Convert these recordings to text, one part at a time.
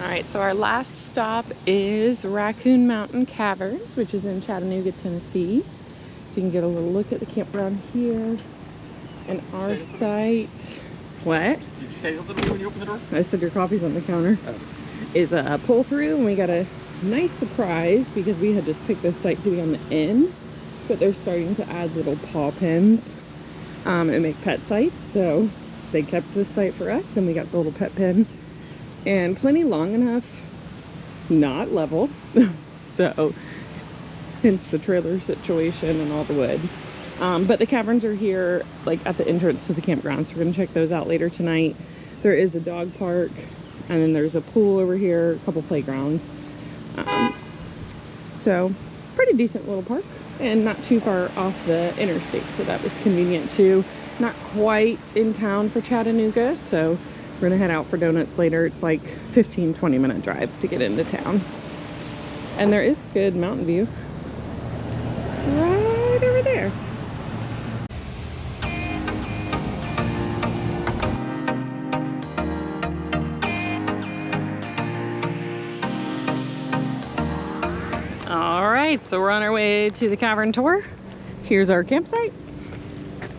All right, so our last stop is Raccoon Mountain Caverns, which is in Chattanooga, Tennessee. So you can get a little look at the campground here and our site. What? Did you say something to me when you opened the door? I said your coffee's on the counter. Oh. Is a pull through, and we got a nice surprise because we had just picked this site to be on the end, but they're starting to add little paw pens and make pet sites. So they kept this site for us, and we got the little pet pen. And plenty long enough, not level, so hence the trailer situation and all the wood. But the caverns are here, like at the entrance to the campground, so we're gonna check those out later tonight. There is a dog park, and then there's a pool over here, a couple playgrounds. So pretty decent little park, and not too far off the interstate, so that was convenient too. Not quite in town for Chattanooga, so we're gonna head out for donuts later. It's like 15-20 minute drive to get into town. And there is good mountain view right over there. All right, so we're on our way to the cavern tour. Here's our campsite.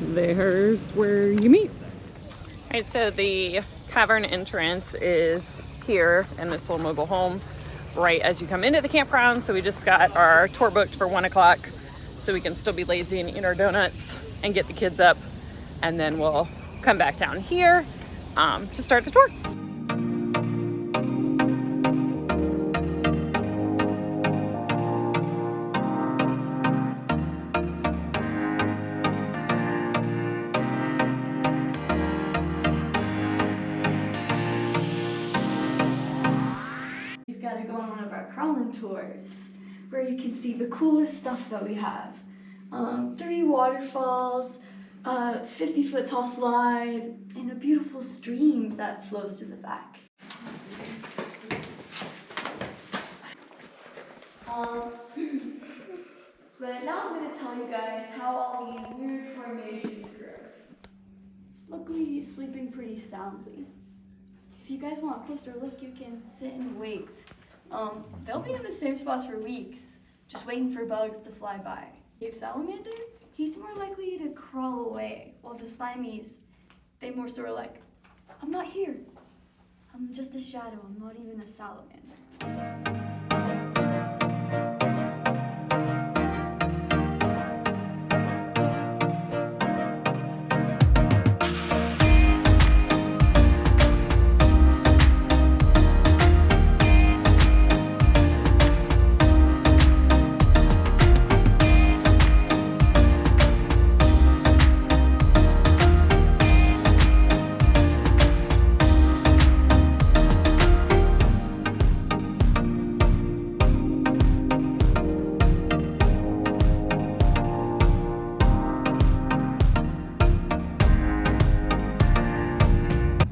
There's where you meet. All right, so the cavern entrance is here in this little mobile home right as you come into the campground. So we just got our tour booked for 1 o'clock so we can still be lazy and eat our donuts and get the kids up, and then we'll come back down here to start the tour. Tours where you can see the coolest stuff that we have. 3 waterfalls, 50-foot tall slide, and a beautiful stream that flows to the back. But now I'm going to tell you guys how all these weird formations grow. Luckily, he's sleeping pretty soundly. If you guys want a closer look, you can sit and wait. They'll be in the same spots for weeks, just waiting for bugs to fly by. Cave salamander, he's more likely to crawl away, while the slimies, they more sort of like, I'm not here. I'm just a shadow, I'm not even a salamander.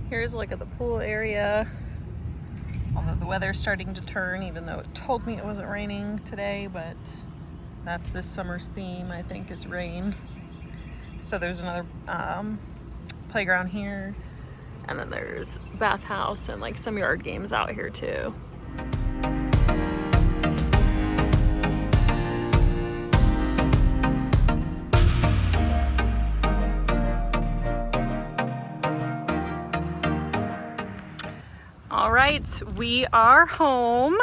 Here's a look at the pool area. Although the weather's starting to turn, even though it told me it wasn't raining today, but that's this summer's theme, I think, is rain. So there's another playground here, and then there's bathhouse and like some yard games out here too. All right, we are home.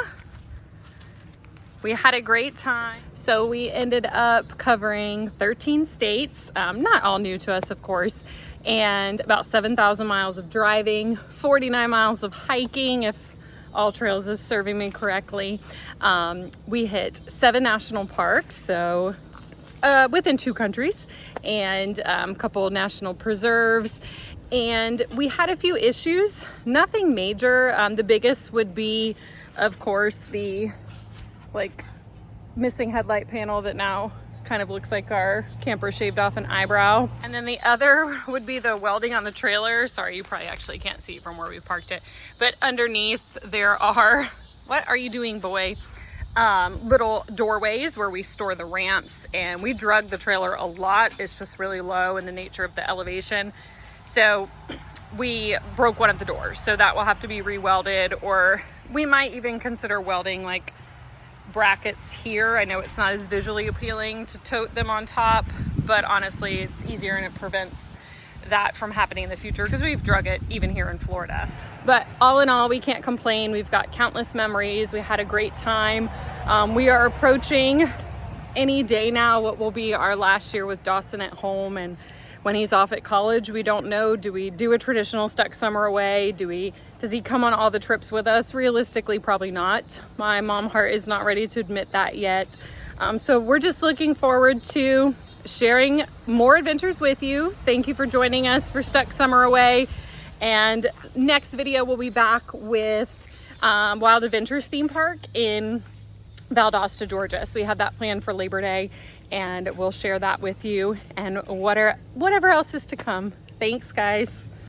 We had a great time. So we ended up covering 13 states, not all new to us, of course, and about 7,000 miles of driving, 49 miles of hiking, if All Trails is serving me correctly. We hit 7 national parks, so within 2 countries, and a couple national preserves. And we had a few issues, nothing major. The biggest would be, of course, the missing headlight panel that now kind of looks like our camper shaved off an eyebrow. And then the other would be the welding on the trailer. Sorry, you probably actually can't see from where we parked it, but underneath there are, what are you doing, boy? Little doorways where we store the ramps, and we drug the trailer a lot. It's just really low in the nature of the elevation. So we broke one of the doors, so that will have to be re-welded, or we might even consider welding like brackets here. I know it's not as visually appealing to tote them on top, but honestly it's easier and it prevents that from happening in the future because we've drug it even here in Florida. But all in all, we can't complain. We've got countless memories. We had a great time. We are approaching any day now what will be our last year with Dawson at home, and when he's off at college, we don't know, do we do a traditional stuck summer away? Does he come on all the trips with us? Realistically, probably not. My mom heart is not ready to admit that yet. So we're just looking forward to sharing more adventures with you. Thank you for joining us for Stuck Summer Away. And next video, we'll be back with Wild Adventures theme park in Valdosta, Georgia. So we had that planned for Labor Day, and we'll share that with you and whatever else is to come. Thanks, guys.